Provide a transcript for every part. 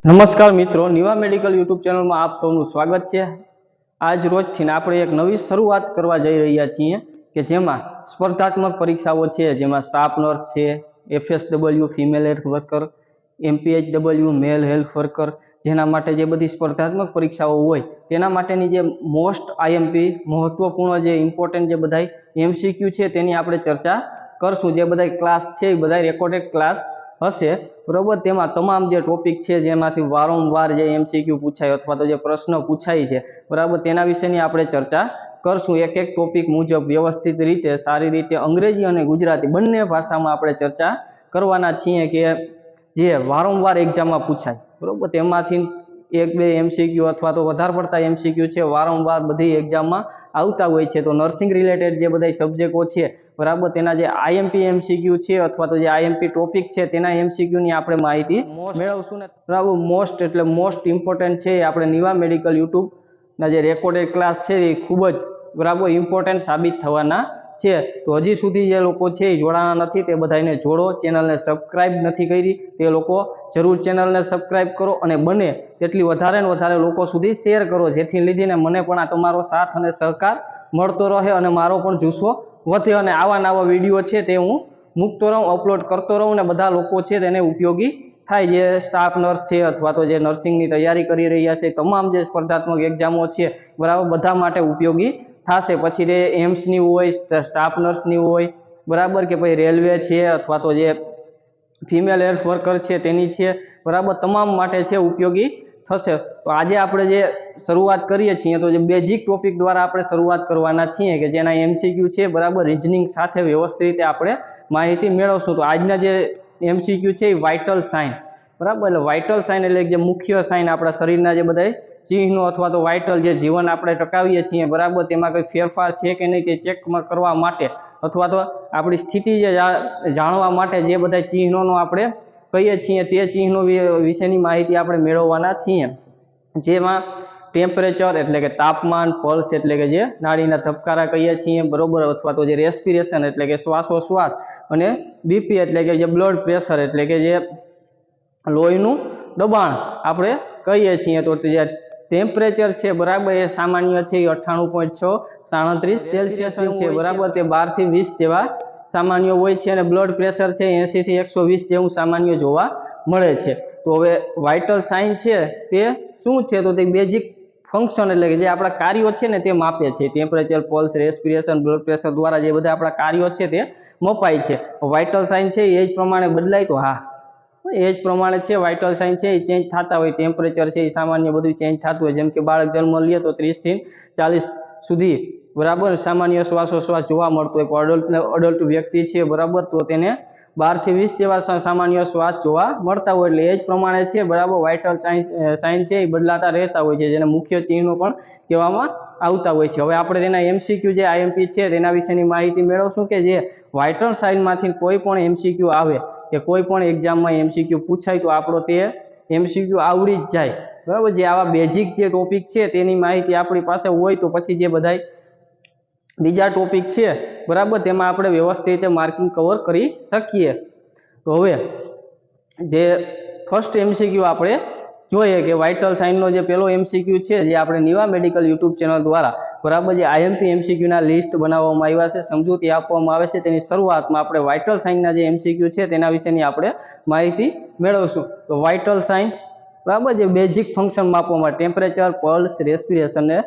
નમસ્કાર મિત્રો, Niva medical YouTube ચેનલમાં આપ સૌનું સ્વાગત છે। આજ રોજથી આપણે એક નવી શરૂઆત કરવા જઈ રહ્યા છીએ કે જેમાં સ્પર્ધાત્મક પરીક્ષાઓ છે, જેમાં સ્ટાફ નર્સ છે, FSW female health worker, MPHW મેલ હેલ્થ વર્કર, જેના માટે જે બધી સ્પર્ધાત્મક પરીક્ષાઓ હોય તેના માટેની જે મોસ્ટ IMP મહત્વપૂર્ણ જે ઇમ્પોર્ટન્ટ જે બધા MCQ છે તેની આપણે ચર્ચા કરશું। જે બધા ક્લાસ છે એ બધા રેકોર્ડેડ ક્લાસ હશે, બરોબર। તેમાં તમામ જે ટોપિક છે જેમાંથી વારંવાર જે MCQ પૂછાય અથવા તો જે પ્રશ્ન પૂછાય છે, બરાબર, તેના વિશેની આપણે ચર્ચા કરશું। એક એક ટોપિક મુજબ વ્યવસ્થિત રીતે, સારી રીતે અંગ્રેજી અને ગુજરાતી બંને ભાષામાં આપણે ચર્ચા કરવાના છીએ કે જે વારંવાર એક્ઝામમાં પૂછાય, બરોબર। તેમાંથી એક બે MCQ અથવા તો વધારે પડતા MCQ છે વારંવાર બધી એક્ઝામમાં આવતા હોય છે। તો નર્સિંગ રિલેટેડ જે બધા સબ્જેક્ટો છે, બરાબર, તેના જે IMP MCQ છે અથવા તો જે IMP ટોપિક છે તેના MCQ ની આપણે માહિતી મેળવશું ને, બરાબર। મોસ્ટ એટલે મોસ્ટ ઇમ્પોર્ટન્ટ છે આપણે નિવા મેડિકલ યુટ્યુબ ના જે રેકોર્ડેડ ક્લાસ છે એ ખૂબ જ, બરાબર, ઇમ્પોર્ટન્ટ સાબિત થવાના છે। તો હજી સુધી જે લોકો છે એ જોડાણા નથી તે બધાને જોડો, ચેનલને સબસ્ક્રાઇબ નથી કરી તે લોકો જરૂર ચેનલને સબસ્ક્રાઇબ કરો અને બને તેટલી વધારે ને વધારે લોકો સુધી શેર કરો, જેથી લીધીને મને પણ આ તમારો સાથ અને સહકાર મળતો રહે અને મારો પણ જુસ્સો વધે અને આવા નવા વિડીયો છે તે હું મૂકતો રહું, અપલોડ કરતો રહું ને બધા લોકો છે તેને ઉપયોગી થાય। જે સ્ટાફ નર્સ છે અથવા તો જે નર્સિંગની તૈયારી કરી રહ્યા છે, તમામ જે સ્પર્ધાત્મક એક્ઝામો છે, બરાબર, બધા માટે ઉપયોગી થશે। પછી તે એમ્સની હોય, સ્ટાફ નર્સની હોય, બરાબર, કે પછી રેલવે છે અથવા તો જે ફિમેલ હેલ્થ વર્કર છે તેની છે, બરાબર, તમામ માટે છે ઉપયોગી થશે। તો આજે આપણે જે શરૂઆત કરીએ છીએ તો જે બેઝિક ટોપિક દ્વારા આપણે શરૂઆત કરવાના છીએ કે જેના MCQ છે, બરાબર, રિઝનિંગ સાથે વ્યવસ્થિત રીતે આપણે માહિતી મેળવશું। તો આજના જે MCQ છે એ વાઇટલ સાઇન, બરાબર, એટલે વાઇટલ સાઇન એટલે જે મુખ્ય સાઇન આપણા શરીરના જે બધા ચિહ્નો અથવા તો વાઇટલ જે જીવન આપણે ટકાવીએ છીએ, બરાબર, તેમાં કોઈ ફેરફાર છે કે નહીં તે ચેક કરવા માટે અથવા તો આપણી સ્થિતિ જે જાણવા માટે જે બધા ચિહ્નોનો આપણે કહીએ છીએ તે ચિહ્નો વિશેની માહિતી આપણે મેળવવાના છીએ। જેમાં ટેમ્પરેચર એટલે કે તાપમાન, પલ્સ એટલે કે જે નાડીના ધબકારા કહીએ છીએ, બરોબર, અથવા તો જે રેસ્પિરેશન એટલે કે શ્વાસોશ્વાસ અને BP એટલે કે જે બ્લડ પ્રેશર એટલે કે જે લોહીનું દબાણ આપણે કહીએ છીએ। તો જે ટેમ્પરેચર છે, બરાબર, એ સામાન્ય છે એ 98.637 સેલ્સિયસ છે, બરાબર, તે 12 થી 20 જેવા સામાન્ય હોય છે અને બ્લડ પ્રેશર છે 80 થી 120 જેવું સામાન્ય જોવા મળે છે। તો હવે વાઇટલ સાઇન છે તે શું છે? તો તે બેઝિક ફંક્શન એટલે કે જે આપણા કાર્યો છે ને તે માપે છે। Temperature, pulse, respiration, blood pressure દ્વારા જે બધા આપણા કાર્યો છે તે મપાય છે। વાઇટલ સાઇન છે એ જ પ્રમાણે બદલાય તો હા, એ જ પ્રમાણે છે વાઇટલ સાઇન છે એ ચેન્જ થતા હોય। ટેમ્પરેચર છે એ સામાન્ય બધું ચેન્જ થતું હોય, જેમ કે બાળક જન્મ લે તો 30 થી 40 સુધી, બરાબર, સામાન્ય શ્વાસોશ્વાસ જોવા મળતો હોય। અડલ્ટ વ્યક્તિ છે, બરાબર, તો તેને 12 થી 20 જેવા સામાન્ય શ્વાસ જોવા મળતા હોય। એટલે એ જ પ્રમાણે છે, બરાબર, વાઇટલ સાઇન છે એ બદલાતા રહેતા હોય છે, જેને મુખ્ય ચિહ્નો પણ કહેવામાં આવતા હોય છે। હવે આપણે તેના MCQ જે IMP છે તેના વિશેની માહિતી મેળવશું કે જે વાઇટલ સાઇનમાંથી કોઈ પણ MCQ આવે કે કોઈ પણ એક્ઝામમાં MCQ પૂછાય તો આપણો તે MCQ આવડી જ જાય, બરાબર। જે આવા બેઝિક જે ટોપિક છે તેની માહિતી આપણી પાસે હોય તો પછી જે બધા બીજા ટોપિક છે, બરાબર, તેમાં આપણે વ્યવસ્થિત રીતે માર્કિંગ કવર કરી શકીએ। તો હવે જે ફર્સ્ટ MCQ આપણે જોઈએ કે વાઇટલ સાઇનનો જે પહેલો MCQ છે જે આપણે નિવા મેડિકલ યુટ્યુબ ચેનલ દ્વારા, બરાબર, જે IMP MCQ ના લિસ્ટ બનાવવામાં આવ્યા છે, સમજૂતી આપવામાં આવે છે, તેની શરૂઆતમાં આપણે વાઇટલ સાઇનના જે MCQ છે તેના વિશેની આપણે માહિતી મેળવશું। તો વાઇટલ સાઇન, બરાબર, જે બેઝિક ફંક્શન માપવા માટે ટેમ્પરેચર, પલ્સ, રેસ્પિરેશન ને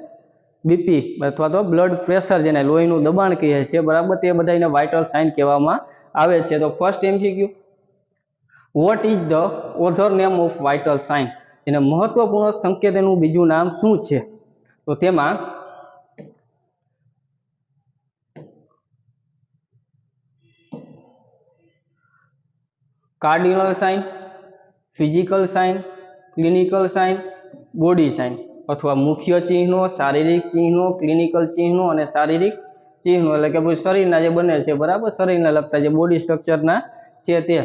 BP અથવા તો બ્લડ પ્રેશર જેને લોહીનું દબાણ કહે છે, બરાબર, તે બધાને વાઇટલ સાઇન કહેવામાં આવે છે। તો first MCQ, what is the other name of vital sign? એને મહત્વપૂર્ણ સંકેતનું બીજું નામ શું છે? તો તેમાં cardinal sign, physical sign, clinical sign, body sign અથવા મુખ્ય ચિહ્નો, શારીરિક ચિહ્નો, ક્લિનિકલ ચિહ્નો અને શારીરિક ચિહ્નો એટલે કે ભાઈ શરીરના જે બને છે, બરાબર, શરીરને લગતા જે બોડી સ્ટ્રક્ચરના છે તે।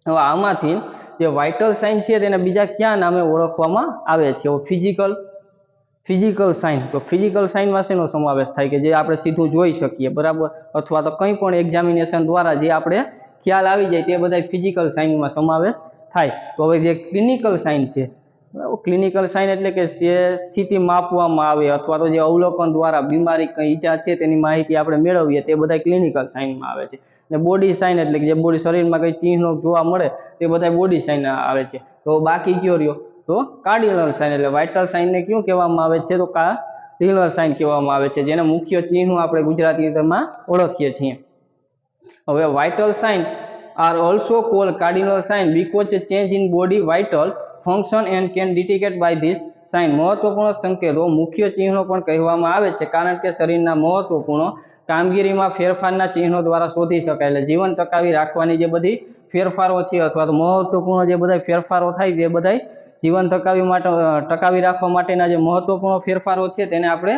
હવે આમાંથી જે વાઇટલ સાઇન છે તેને બીજા કયા નામે ઓળખવામાં આવે છે? Physical sign. તો ફિઝિકલ સાઇનમાં શેનો સમાવેશ થાય કે જે આપણે સીધું જોઈ શકીએ, બરાબર, અથવા તો કંઈ પણ એક્ઝામિનેશન દ્વારા જે આપણે ખ્યાલ આવી જાય તે બધા ફિઝિકલ સાઇનમાં સમાવેશ થાય। તો હવે જે ક્લિનિકલ સાઇન છે, ક્લિનિકલ સાઇન એટલે કે જે સ્થિતિ માપવામાં આવે અથવા તો જે અવલોકન દ્વારા બીમારી કઈ ઈજા છે તેની માહિતી આપણે મેળવીએ તે બધા ક્લિનિકલ સાઇનમાં આવે છે। ને બોડી સાઇન એટલે કે જે બોડી શરીરમાં કઈ ચિહ્નો જોવા મળે તે બધા બોડી સાઇન આવે છે। તો બાકી કયો રહ્યો તો કાર્ડિનલ સાઇન એટલે વાઇટલ સાઇનને કયું કહેવામાં આવે છે તો કાર્ડિનલ સાઇન કહેવામાં આવે છે, જેના મુખ્ય ચિહ્નો આપણે ગુજરાતીમાં ઓળખીએ છીએ। હવે vital sign are also called cardinal sign because a change in body vital function and can detected by this sign। મહત્વપૂર્ણ સંકેતો મુખ્ય ચિહ્નો પણ કહેવામાં આવે છે કારણ કે શરીરના મહત્વપૂર્ણ કામગીરીમાં ફેરફારના ચિહ્નો દ્વારા શોધી શકાય। એટલે જીવન ટકાવી રાખવાની જે બધી ફેરફારો છે અથવા તો મહત્વપૂર્ણ જે બધા ફેરફારો થાય તે બધા જીવન ટકાવી રાખવા માટેના જે મહત્વપૂર્ણ ફેરફારો છે તેને આપણે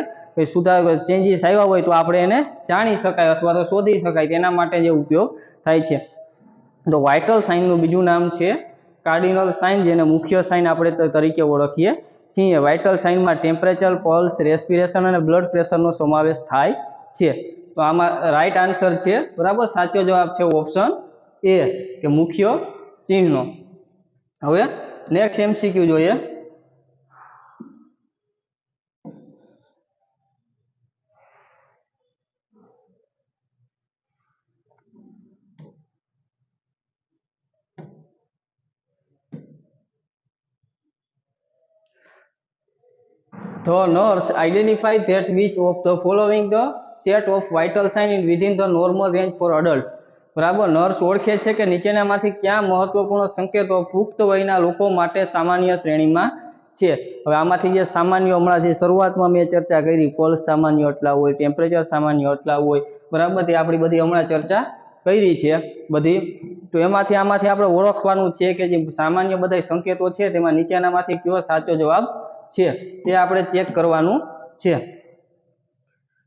ચેન્જીસ આવ્યા હોય તો આપણે એને જાણી શકાય અથવા તો શોધી શકાય તેના માટે જે ઉપયોગ થાય છે। તો વાઇટલ સાઇનનું બીજું નામ છે કાર્ડિનલ સાઇન, જેને મુખ્ય સાઇન આપણે તરીકે ઓળખીએ છીએ। વાઇટલ સાઇનમાં ટેમ્પરેચર, પલ્સ, રેસ્પિરેશન અને બ્લડ પ્રેશરનો સમાવેશ થાય છે। તો આમાં રાઈટ આન્સર છે બરાબર, સાચો જવાબ છે ઓપ્શન એ કે મુખ્ય ચિહ્નો। હવે નેક્સ્ટ એમસીક્યુ જોઈએ। The nurse identify that which of the following the set of vital sign in within the normal range for adult। બરાબર, નર્સ ઓળખે છે કે નીચેનામાંથી ક્યાં મહત્વપૂર્ણ સંકેતો પુખ્ત વયના લોકો માટે સામાન્ય શ્રેણીમાં છે। હવે આમાંથી જે સામાન્ય હમણાં જે શરૂઆતમાં મેં ચર્ચા કરી, પલ્સ સામાન્ય એટલા હોય, ટેમ્પરેચર સામાન્ય એટલા હોય, બરાબર, તે આપણી બધી હમણાં ચર્ચા કરી છે બધી। તો આમાંથી આપણે ઓળખવાનું છે કે જે સામાન્ય બધા સંકેતો છે તેમાં નીચેનામાંથી કયો સાચો જવાબ છે તે આપણે ચેક કરવાનું છે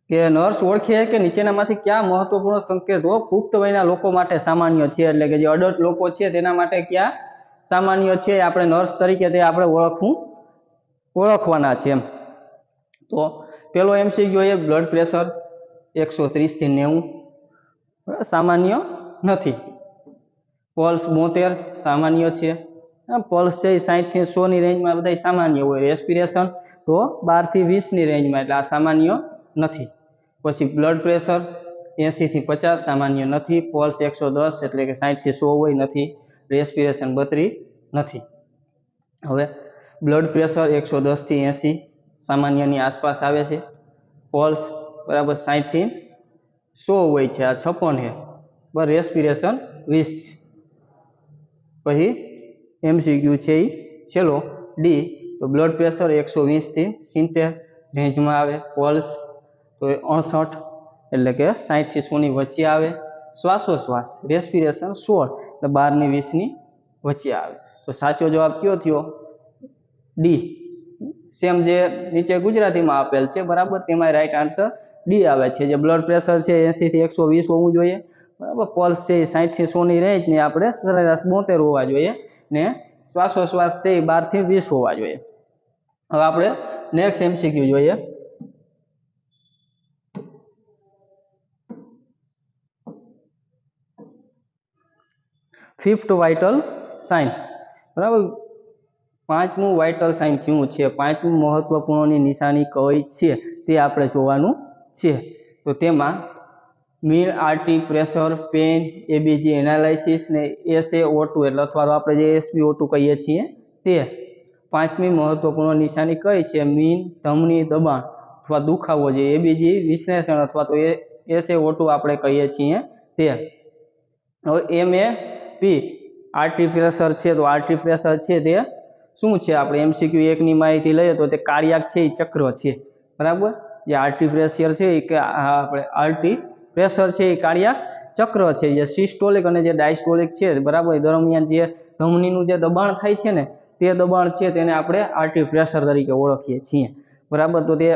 કે નર્સ ઓળખે કે નીચેનામાંથી ક્યાં મહત્વપૂર્ણ સંકેતો પુખ્ત વયના લોકો માટે સામાન્ય છે, એટલે કે જે અડલ્ટ લોકો છે તેના માટે ક્યાં સામાન્ય છે આપણે નર્સ તરીકે તે આપણે ઓળખવાના છે એમ। તો પેલો એમસીક્યુ એ બ્લડ પ્રેશર 130 થી 90 સામાન્ય નથી, પલ્સ 72 સામાન્ય છે, પલ્સ છે 60 થી 100 ની રેન્જમાં બધા સામાન્ય હોય, રેસ્પિરેશન તો 12 થી 20 ની રેન્જમાં એટલે આ સામાન્ય નથી। પછી બ્લડ પ્રેશર 80 થી 50 સામાન્ય નથી, પલ્સ 110 એટલે કે 60 થી 100 હોય નથી, રેસ્પિરેશન 32 નથી। હવે બ્લડ પ્રેશર 110 થી 80 સામાન્યની આસપાસ આવે છે, પલ્સ બરાબર 60 થી 100 હોય છે, આ 56 છે, બરાબર, રેસ્પિરેશન 20। પછી એમસીક્યુ છે એ છેલ્લો ડી, તો બ્લડ પ્રેશર 120 થી 70 રેન્જમાં આવે, પલ્સ તો 68 એટલે કે 60 થી 100 ની વચ્ચે આવે, શ્વાસોશ્વાસ રેસ્પિરેશન 16 એટલે 12 ની 20 ની વચ્ચે આવે। તો સાચો જવાબ કયો થયો ડી, સેમ જે નીચે ગુજરાતીમાં આપેલ છે બરાબર, તેમાં રાઈટ આન્સર ડી આવે છે। જે બ્લડ પ્રેશર છે 80 થી 120 હોવું જોઈએ, બરાબર, પલ્સ છે 60 થી 100 ની રેન્જ ને આપણે સરેરાશ 72 હોવા જોઈએ ને શ્વાસોશ્વાસ છે 12 થી 20 હોવા જોઈએ। હવે આપણે નેક્સ્ટ એમસીક્યુ જોઈએ। ફિફ્થ વાઇટલ સાઇન, બરાબર, પાંચમું વાઇટલ સાઇન કયું છે, પાંચમું મહત્વપૂર્ણની નિશાની કઈ છે તે આપણે જોવાનું છે। તો તેમાં mean arterial pressure, pain, ABG analysis ને SaO2 એટલે અથવા તો આપણે જે SpO2 કહીએ છીએ તે। પાંચમી મહત્વપૂર્ણ નિશાની કઈ છે, મીન ધમની દબાણ અથવા દુખાવો, જે એબીજી વિશ્લેષણ અથવા તો SaO2 આપણે કહીએ છીએ તે। હવે MAP આરટી પ્રેશર છે, તો આરટી પ્રેશર છે તે શું છે, આપણે એમસીક્યુ 1 ની માહિતી લઈએ તો તે કાર્ડિયાક છે એ ચક્ર છે, બરાબર, જે આરટી પ્રેશર છે એ આપણે આરટી પ્રેશર છે એ કાર્ડિયાક ચક્ર છે, જે સિસ્ટોલિક અને જે ડાયસ્ટોલિક છે, બરાબર, દરમિયાન જે ધમનીનું જે દબાણ થાય છે ને તે દબાણ છે તેને આપણે આરટી પ્રેશર તરીકે ઓળખીએ છીએ, બરાબર। તો તે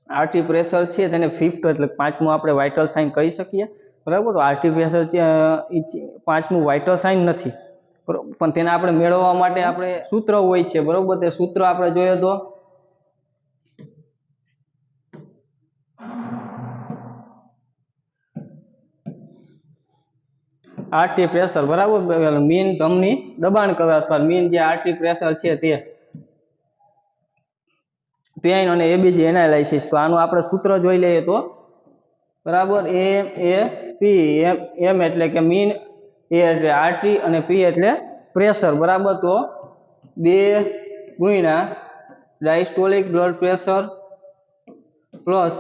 આરટી પ્રેશર છે તેને ફિફ્થ એટલે પાંચમું આપણે વાઇટલ સાઇન કહી શકીએ, બરાબર। તો આરટી પ્રેશર છે પાંચમું વાઇટલ સાઇન નથી, બરાબર, પણ તેને આપણે મેળવવા માટે આપણે સૂત્ર હોય છે, બરાબર, તે સૂત્ર આપણે જોઈએ તો આરટી પ્રેશર બરાબર મીન ધમની દબાણ કહેવાય અથવા મીન જે આરટી પ્રેશર છે તે પેઇન અને એબીજી એનાલાઇસિસ તો આનું આપણે સૂત્ર જોઈ લઈએ તો બરાબર એમ એટલે કે મીન એ એટલે આરટી અને પી એટલે પ્રેશર બરાબર તો 2 ગુણ્યા diastolic blood pressure plus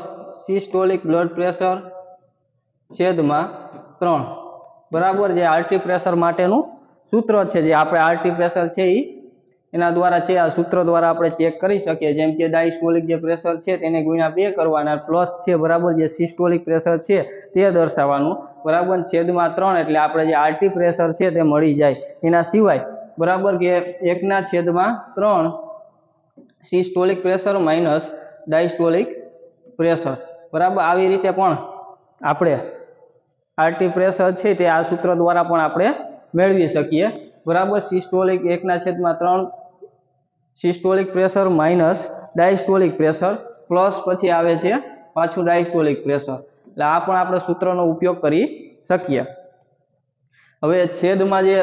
systolic blood pressure છેદમાં 3 બરાબર જે આરટી પ્રેશર માટેનું સૂત્ર છે જે આપણે આરટી પ્રેશર છે એના દ્વારા છે આ સૂત્ર દ્વારા આપણે ચેક કરી શકીએ જેમ કે ડાયસ્ટોલિક જે પ્રેશર છે તેને ગુણ્યા 2 કરવાના પ્લસ છે બરાબર જે સિસ્ટોલિક પ્રેશર છે તે દર્શાવવાનું બરાબર છેદમાં 3 એટલે આપણે જે આરટી પ્રેશર છે તે મળી જાય એના સિવાય બરાબર કે 1/3 systolic pressure minus diastolic pressure બરાબર આવી રીતે પણ આપણે આરટી પ્રેશર છે તે આ સૂત્ર દ્વારા પણ આપણે મેળવી શકીએ બરાબર systolic 1/3 systolic pressure minus diastolic pressure plus પછી આવે છે પાછું ડાયસ્ટોલિક પ્રેશર એટલે આ પણ આપણે સૂત્રનો ઉપયોગ કરી શકીએ હવે છેદમાં જે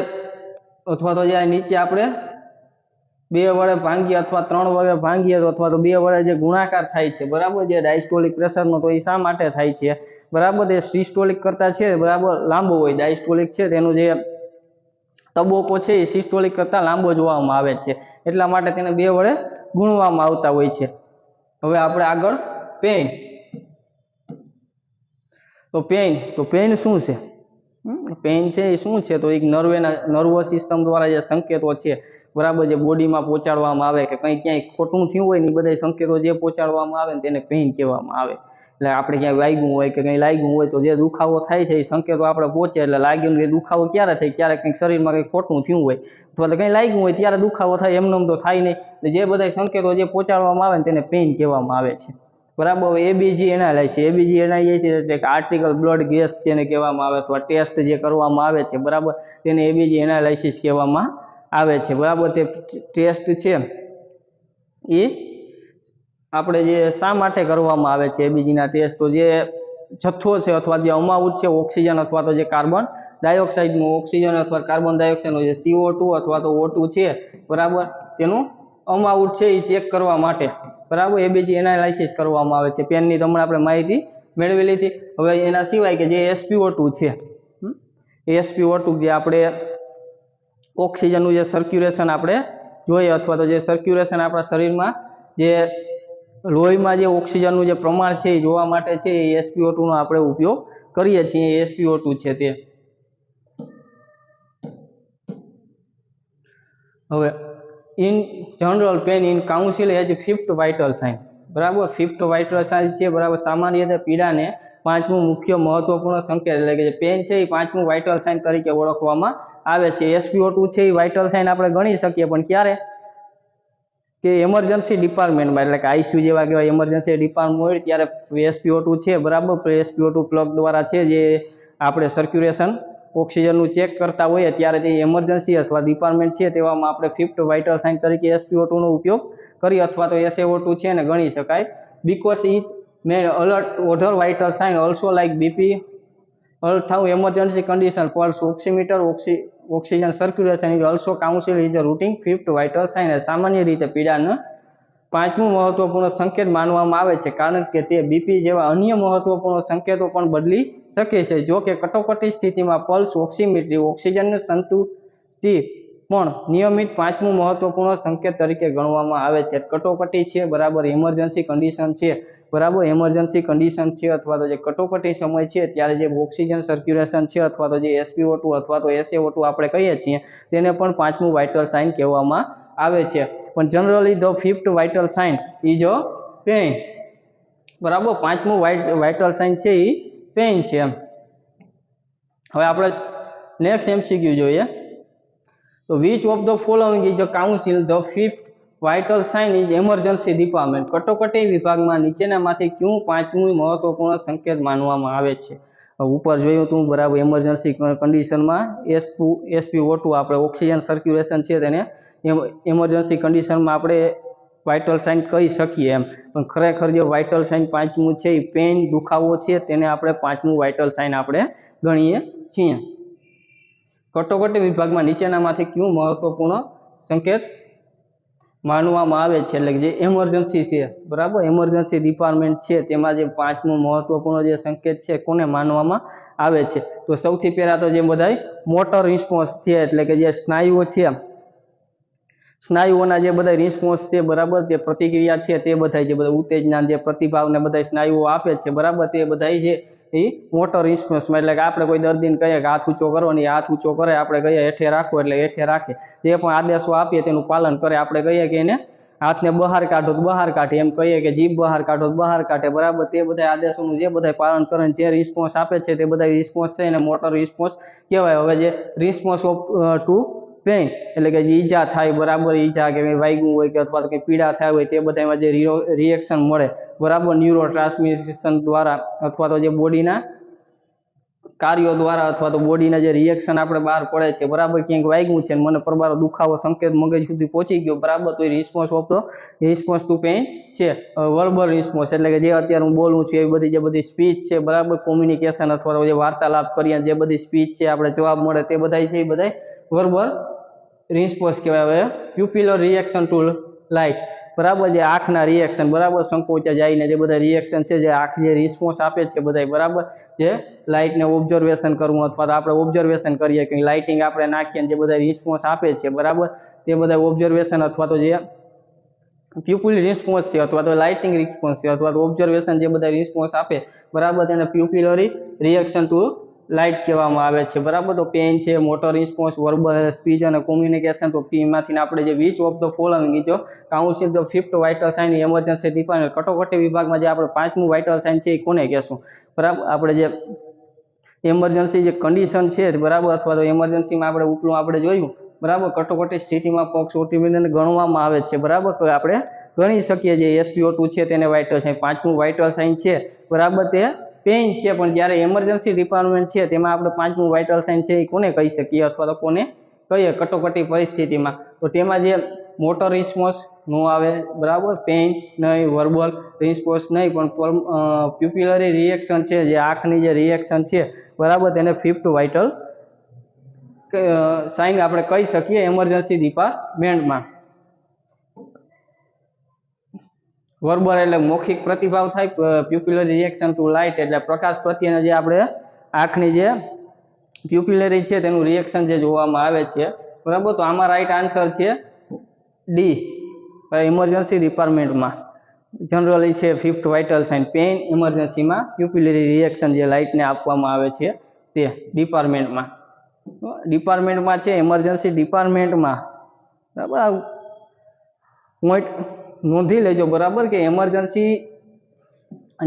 અથવા તો જે નીચે આપણે 2 વડે ભાંગીએ અથવા 3 વડે ભાંગીએ અથવા તો 2 વડે જે ગુણાકાર થાય છે બરાબર જે ડાયસ્ટોલિક પ્રેશરનો તો એ શા માટે થાય છે બરાબર તે સિસ્ટોલિક કરતા છે બરાબર લાંબો હોય ડાયસ્ટોલિક છે તેનું જે તબક્કો છે એ સિસ્ટોલિક કરતા લાંબો જોવામાં આવે છે એટલા માટે તેને 2 વડે ગુણવામાં આવતા હોય છે હવે આપણે આગળ પેઇન તો પેઇન શું છે પેઇન છે એ શું છે તો એક નર્વસ સિસ્ટમ દ્વારા જે સંકેતો છે બરાબર જે બોડીમાં પહોંચાડવામાં આવે કે કંઈ ક્યાંય ખોટું થયું હોય ને એ બધા સંકેતો જે પહોંચાડવામાં આવે ને તેને પેઇન કહેવામાં આવે એટલે આપણે ક્યાંય વાગ્યું હોય કે કંઈ લાગ્યું હોય તો જે દુખાવો થાય છે એ સંકેતો આપણે પહોંચે એટલે લાગ્યું કે દુખાવો ક્યારે થાય ક્યારેક કંઈક શરીરમાં કંઈક ખોટું થયું હોય અથવા તો કંઈ લાગ્યું હોય ત્યારે દુખાવો થાય એમને તો થાય નહીં એટલે જે બધા સંકેતો જે પહોંચાડવામાં આવે ને તેને પેઇન કહેવામાં આવે છે બરાબર એબીજી એનાલાઇસિસ એટલે કે આર્ટિકલ બ્લડ ગેસ જેને કહેવામાં આવે અથવા ટેસ્ટ જે કરવામાં આવે છે બરાબર તેને એબીજી એનાલાઇસિસ કહેવામાં આવે છે બરાબર તે ટેસ્ટ છે એ આપણે જે શા માટે કરવામાં આવે છે એબીજીના ટેસ્ટ તો જે જથ્થો છે અથવા જે અમાઉન્ટ છે ઓક્સિજન અથવા તો જે કાર્બન ડાયોક્સાઇડનું ઓક્સિજન અથવા કાર્બન ડાયોક્સાઇડનું જે CO2 અથવા તો O2 છે બરાબર તેનું અમાઉન્ટ છે એ ચેક કરવા માટે બરાબર એબીજી એનાલાઇસિસ કરવામાં આવે છે પેનની તમને આપણે માહિતી મેળવી લીધી હવે એના સિવાય કે જે SpO2 છે SpO2 જે આપણે ઓક્સિજનનું જે સર્ક્યુલેશન આપણે જોઈએ અથવા તો જે સર્ક્યુલેશન આપણા શરીરમાં જે લોહીમાં જે ઓક્સિજનનું જે પ્રમાણ છે એ જોવા માટે છે એ SpO2 નો આપણે ઉપયોગ કરીએ છીએ SpO2 છે તે હવે in general pain in council as 5th vital sign બરાબર 5th વાઇટલ સાઇન છે બરાબર સામાન્ય રીતે પીડાને 5મું મુખ્ય મહત્વપૂર્ણ સંકેત એટલે કે જે પેન છે એ 5મું વાઇટલ સાઇન તરીકે ઓળખવામાં આવે છે SpO2 છે એ વાઇટલ સાઇન આપણે ગણી શકીએ પણ ક્યારે કે એમરજન્સી ડિપાર્ટમેન્ટમાં એટલે કે આઈસીયુ જેવા કેવા એમરજન્સી ડિપાર્ટમેન્ટ હોય ત્યારે SpO2 છે બરાબર SpO2 પ્લગ દ્વારા છે જે આપણે સર્ક્યુલેશન ઓક્સિજનનું ચેક કરતા હોઈએ ત્યારે તે એમરજન્સી અથવા ડિપાર્ટમેન્ટ છે તેવામાં આપણે 5th વાઇટલ સાઇન તરીકે SpO2 નો ઉપયોગ કરી અથવા તો SaO2 છે ને ગણી શકાય because it may alert other vital sign also like BP although emergency condition pulse oximeter oxygen circulation is also council is a routine 5th vital sign સામાન્ય રીતે પીડાને 5મું મહત્વપૂર્ણ સંકેત માનવામાં આવે છે કારણ કે તે બીપી જેવા અન્ય મહત્વપૂર્ણ સંકેતો પણ બદલી શકે છે જો કે કટોકટી સ્થિતિમાં પલ્સ ઓક્સીમીટરી ઓક્સિજનની સંતુષ્ટિ પણ નિયમિત 5મું મહત્વપૂર્ણ સંકેત તરીકે ગણવામાં આવે છે કટોકટી છે બરાબર ઇમરજન્સી કન્ડિશન છે બરાબર એમરજન્સી કન્ડિશન છે અથવા તો જે કટોકટી સમય છે ત્યારે જે ઓક્સિજન સર્ક્યુલેશન છે અથવા તો જે SpO2 અથવા તો SaO2 આપણે કહીએ છીએ તેને પણ 5મું વાઇટલ સાઇન કહેવામાં આવે છે પણ generally the 5th vital sine is a pain બરાબર 5મું વાઇટલ સાઇન છે એ પેઇન છે હવે આપણે નેક્સ્ટ MCQ જોઈએ તો which of the following is a council the 5th vital sine is emergency department કટોકટી વિભાગમાં નીચેનામાંથી કયું 5મું મહત્વપૂર્ણ સંકેત માનવામાં આવે છે ઉપર જોયું હતું બરાબર એમરજન્સી કન્ડિશનમાં SpO2 આપણે ઓક્સિજન સર્ક્યુલેશન છે તેને એમરજન્સી કન્ડિશનમાં આપણે વાઇટલ સાઇન કહી શકીએ એમ પણ ખરેખર જે વાઇટલ સાઇન 5મું છે એ પેઇન દુખાવો છે તેને આપણે 5મું વાઇટલ સાઇન આપણે ગણીએ છીએ કટોકટી વિભાગમાં નીચેનામાંથી કયું મહત્વપૂર્ણ સંકેત માનવામાં આવે છે? એટલે જે એમરજન્સી છે, બરાબર, એમરજન્સી ડિપાર્ટમેન્ટ છે તેમાં જે પાંચમો મહત્વપૂર્ણ જે સંકેત છે કોને માનવામાં આવે છે? તો સૌથી પહેલા તો જે બધાય મોટર રિસ્પોન્સ છે, એટલે કે જે સ્નાયુઓ છે, સ્નાયુઓના જે બધા રિસ્પોન્સ છે, બરાબર, તે પ્રતિક્રિયા છે, તે બધા જે બધા ઉત્તેજના જે પ્રતિભાવ ને બધા સ્નાયુઓ આપે છે, બરાબર, તે બધા છે એ મોટર રિસ્પોન્સમાં, એટલે કે આપણે કોઈ દર્દીને કહીએ કે હાથ ઊંચો કરો ને હાથ ઊંચો કરે, આપણે કહીએ હેઠે રાખો એટલે હેઠે રાખે, જે પણ આદેશો આપીએ તેનું પાલન કરે, આપણે કહીએ કે એને હાથને બહાર કાઢો તો બહાર કાઢે, એમ કહીએ કે જીભ બહાર કાઢો તો બહાર કાઢે, બરાબર, તે બધા આદેશોનું જે બધા પાલન કરે જે રિસ્પોન્સ આપે છે તે બધા રિસ્પોન્સ છે એને મોટર રિસ્પોન્સ કહેવાય. હવે જે રિસ્પોન્સ ઓફ ટુ પેઇન, એટલે કે જે ઈજા થાય, બરાબર, ઈજા કે વાગ્યું હોય કે અથવા તો કંઈ પીડા થાય હોય તે બધામાં જે રિએક્શન મળે, બરાબર, ન્યુરો ટ્રાન્સમિશન દ્વારા અથવા તો જે બોડીના કાર્યો દ્વારા અથવા તો બોડીના જે રિએક્શન આપણે બહાર પડે છે, બરાબર, ક્યાંક વાગ્યું છે મને પ્રબારો દુખાવો સંકેત મગજ સુધી પહોંચી ગયો, બરાબર, તો એ response of the response to pain છે. વર્બલ રિસ્પોન્સ, એટલે કે જે અત્યારે હું બોલું છું એવી બધી જે બધી સ્પીચ છે, બરાબર, કોમ્યુનિકેશન અથવા તો જે વાર્તાલાપ કરીએ જે બધી સ્પીચ છે આપણે જવાબ મળે તે બધા છે એ બધા વર્બલ રિસ્પોન્સ કહેવાય. હવે પ્યુપિલર રિએક્શન ટુ લાઇટ, બરાબર, જે આંખના રિએક્શન, બરાબર, સંકોચા જઈને જે બધા રિએક્શન છે જે આંખ જે રિસ્પોન્સ આપે છે બધા, બરાબર, જે લાઇટને ઓબ્ઝર્વેશન કરવું અથવા તો આપણે ઓબ્ઝર્વેશન કરીએ કે લાઇટિંગ આપણે નાખીએ જે બધા રિસ્પોન્સ આપે છે, બરાબર, તે બધા ઓબ્ઝર્વેશન અથવા તો જે પ્યુપિલ રિસ્પોન્સ છે અથવા તો લાઇટિંગ રિસ્પોન્સ છે અથવા તો ઓબ્ઝર્વેશન જે બધા રિસ્પોન્સ આપે, બરાબર, તેને પ્યુપિલરી રિએક્શન ટુ લાઇટ કહેવામાં આવે છે, બરાબર. તો પેઇન છે, મોટર રિસ્પોન્સ, વર્બલ, સ્પીચ અને કોમ્યુનિકેશન, તો ટીમાંથી આપણે જે which of the following is council the fifth vital sign emergency department, કટોકટી વિભાગમાં જે આપણે પાંચમું વાઇટલ સાઇન છે એ કોને કહેશું? બરાબર, આપણે જે એમરજન્સી જે કન્ડિશન છે, બરાબર, અથવા તો એમરજન્સીમાં આપણે ઉપલું આપણે જોયું, બરાબર, કટોકટી સ્થિતિમાં પક્ષ ઓટીમીને ગણવામાં આવે છે, બરાબર, તો આપણે ગણી શકીએ જે SpO2 છે તેને વાઇટલ સાઇન, પાંચમું વાઇટલ સાઇન છે, બરાબર, તે પેઇન છે, પણ જ્યારે એમરજન્સી ડિપાર્ટમેન્ટ છે તેમાં આપણે પાંચમું વાઇટલ સાઇન છે એ કોને કહી શકીએ અથવા તો કોને કહીએ કટોકટી પરિસ્થિતિમાં? તો તેમાં જે મોટર રિસ્પોન્સ નો આવે, બરાબર, પેઇન નહીં, વર્બલ રિસ્પોન્સ નહીં, પણ પ્યુપિલરી રિએક્શન છે, જે આંખની જે રિએક્શન છે, બરાબર, તેને ફિફ્થ વાઇટલ સાઇન આપણે કહી શકીએ એમરજન્સી ડિપાર્ટમેન્ટમાં. વર્બલ એટલે મૌખિક પ્રતિભાવ થાય, પ્યુપિલરી રિએક્શન ટુ લાઇટ એટલે પ્રકાશ પ્રત્યેના જે આપણે આંખની જે પ્યુપિલરી છે તેનું રિએક્શન જે જોવામાં આવે છે, બરાબર. તો આમાં રાઈટ આન્સર છે ડી, ઇમરજન્સી ડિપાર્ટમેન્ટમાં જનરલી છે ફિફ્થ વાઇટલ સાઇન પેઇન, ઇમરજન્સીમાં પ્યુપિલરી રિએક્શન જે લાઇટને આપવામાં આવે છે તે ડિપાર્ટમેન્ટમાં છે, ઇમરજન્સી ડિપાર્ટમેન્ટમાં, બરાબર, પોઈન્ટ નોંધી લેજો, બરાબર, કે એમરજન્સી